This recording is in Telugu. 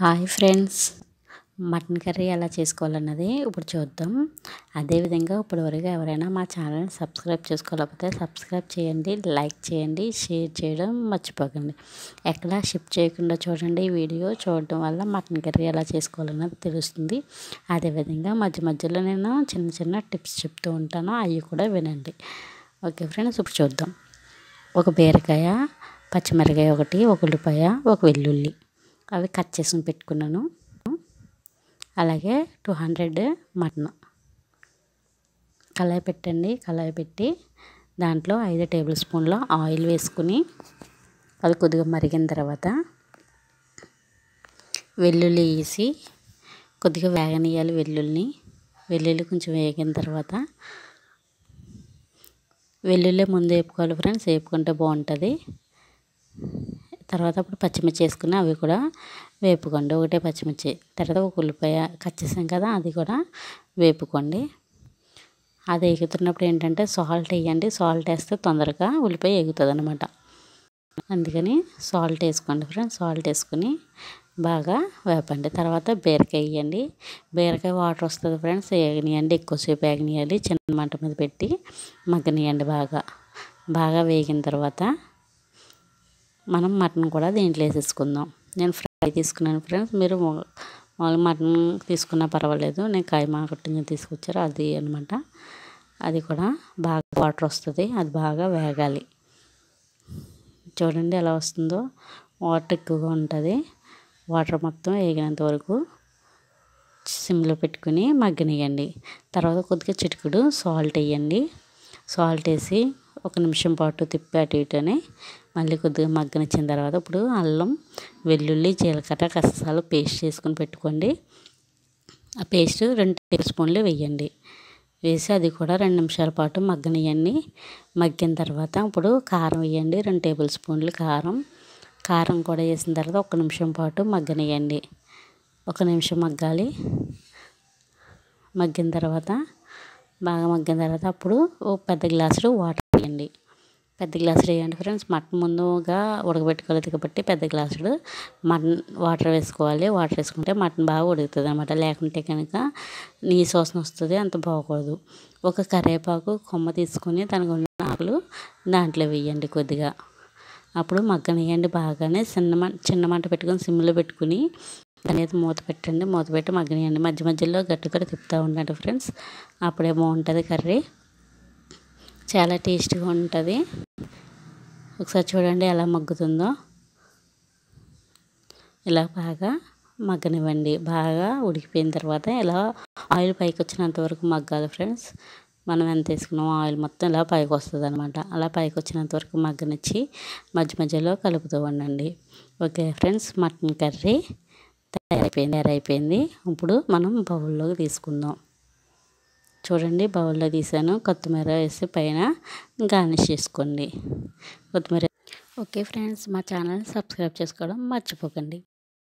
హాయ్ ఫ్రెండ్స్, మటన్ కర్రీ ఎలా చేసుకోవాలన్నది ఇప్పుడు చూద్దాం. అదేవిధంగా ఇప్పటివరకు ఎవరైనా మా ఛానల్ని సబ్స్క్రైబ్ చేసుకోలేకపోతే సబ్స్క్రైబ్ చేయండి, లైక్ చేయండి, షేర్ చేయడం మర్చిపోకండి. ఎక్కడా షిఫ్ట్ చేయకుండా చూడండి. ఈ వీడియో చూడడం వల్ల మటన్ కర్రీ ఎలా చేసుకోవాలన్నది తెలుస్తుంది. అదేవిధంగా మధ్య మధ్యలో నేను చిన్న చిన్న టిప్స్ చెప్తూ ఉంటాను, అవి కూడా వినండి. ఓకే ఫ్రెండ్స్, ఇప్పుడు చూద్దాం. ఒక బీరకాయ, పచ్చిమిరకాయ ఒకటి, ఒక ఉల్లిపాయ, ఒక వెల్లుల్లి అవి కట్ చేసుకుని పెట్టుకున్నాను. అలాగే 200 మటన్. కళాయి పెట్టండి. కళాయి పెట్టి దాంట్లో 5 టేబుల్ స్పూన్ల ఆయిల్ వేసుకుని అది కొద్దిగా మరిగిన తర్వాత వెల్లుల్లి వేసి కొద్దిగా వేగనీయాలి. వెల్లుల్లి కొంచెం వేగిన తర్వాత వెల్లుల్లి ముందు వేపుకోవాలి ఫ్రెండ్స్, వేపుకుంటే బాగుంటుంది. తర్వాత అప్పుడు పచ్చిమిర్చి వేసుకుని అవి కూడా వేపుకోండి. ఒకటే పచ్చిమిర్చి. తర్వాత ఒక ఉల్లిపాయ కట్ చేసాం కదా, అది కూడా వేపుకోండి. అది ఎగుతున్నప్పుడు ఏంటంటే సాల్ట్ వేయండి. సాల్ట్ వేస్తే తొందరగా ఉల్లిపాయ ఎగుతుంది అనమాట. అందుకని సాల్ట్ వేసుకోండి ఫ్రెండ్స్. సాల్ట్ వేసుకుని బాగా వేపండి. తర్వాత బీరకాయ వేయండి. బీరకాయ వాటర్ వస్తుంది ఫ్రెండ్స్, వేగనీయండి. ఎక్కువసేపు వేగనీయాలి. చిన్న మంట మీద పెట్టి మగ్గనీయండి. బాగా వేగిన తర్వాత మనం మటన్ కూడా దీంట్లో వేసేసుకుందాం. నేను ఫ్రై తీసుకున్నాను ఫ్రెండ్స్, మీరు మామూలు మటన్ తీసుకున్నా పర్వాలేదు. నేను కైమా కొట్టింది తీసుకొచ్చారు, అది అనమాట. అది కూడా బాగా వాటర్ వస్తుంది, అది బాగా వేగాలి. చూడండి ఎలా వస్తుందో. వాటర్ ఎక్కువగా ఉంటుంది. వాటర్ మొత్తం వేగినంత వరకు సిమ్లో పెట్టుకుని మగ్గనియండి. తర్వాత కొద్దిగా చిటికెడు సాల్ట్ వేయండి. సాల్ట్ వేసి 1 నిమిషం పాటు తిప్పి అటు ఇటుని మళ్ళీ కొద్దిగా మగ్గనిచ్చిన తర్వాత ఇప్పుడు అల్లం, వెల్లుల్లి, జీలకర్ర, గసగసాలు పేస్ట్ చేసుకుని పెట్టుకోండి. ఆ పేస్ట్ 2 టేబుల్ స్పూన్లు వేయండి. వేసి అది కూడా 2 నిమిషాల పాటు మగ్గనియండి. మగ్గిన తర్వాత ఇప్పుడు కారం వేయండి. 2 టేబుల్ స్పూన్లు కారం కూడా వేసిన తర్వాత 1 నిమిషం పాటు మగ్గనియండి. 1 నిమిషం మగ్గాలి. మగ్గిన తర్వాత బాగా మగ్గిన తర్వాత అప్పుడు ఒక పెద్ద గ్లాసులో వాటర్ వేయండి. పెద్ద గ్లాసులు వేయండి ఫ్రెండ్స్. మటన్ ముందుగా ఉడకబెట్టుకోలేదు కాబట్టి పెద్ద గ్లాసులు మటన్ వాటర్ వేసుకోవాలి. వాటర్ వేసుకుంటే మటన్ బాగా ఉడుకుతుంది అనమాట. లేకుంటే కనుక నీసు వాసన వస్తుంది, అంత బాగోదు. ఒక కరివేపాకు కొమ్మ తీసుకొని దానికి ఉన్న ఆకులు దాంట్లో వేయండి కొద్దిగా. అప్పుడు మగ్గనియండి బాగానే. చిన్న మంట పెట్టుకొని సిమ్లో పెట్టుకుని అనేది మూత పెట్టండి. మూత పెట్టి మగ్గనియండి. మధ్య మధ్యలో గట్టిగా తిప్పుతూ ఉండండి ఫ్రెండ్స్, అప్పుడే బాగుంటుంది కర్రీ. చాలా టేస్టీగా ఉంటుంది. ఒకసారి చూడండి ఎలా మగ్గుతుందో. ఇలా బాగా మగ్గనివ్వండి. బాగా ఉడికిపోయిన తర్వాత ఇలా ఆయిల్ పైకి వచ్చినంత వరకు మగ్గాలి ఫ్రెండ్స్. మనం ఎంత వేసుకున్నామో ఆయిల్ మొత్తం ఇలా పైకి వస్తుంది అనమాట. అలా పైకి వచ్చినంత వరకు మగ్గనిచ్చి మధ్య మధ్యలో కలుపుతూ ఉండండి. ఓకే ఫ్రెండ్స్, మటన్ కర్రీ తయారైపోయింది. ఇప్పుడు మనం బౌల్లోకి తీసుకుందాం. చూడండి బౌల్లో తీసాను. కొత్తిమీర వేసి పైన గార్నిష్ చేసుకోండి. కొత్తిమీర. ఓకే ఫ్రెండ్స్, మా ఛానల్ సబ్స్క్రైబ్ చేసుకోవడం మర్చిపోకండి.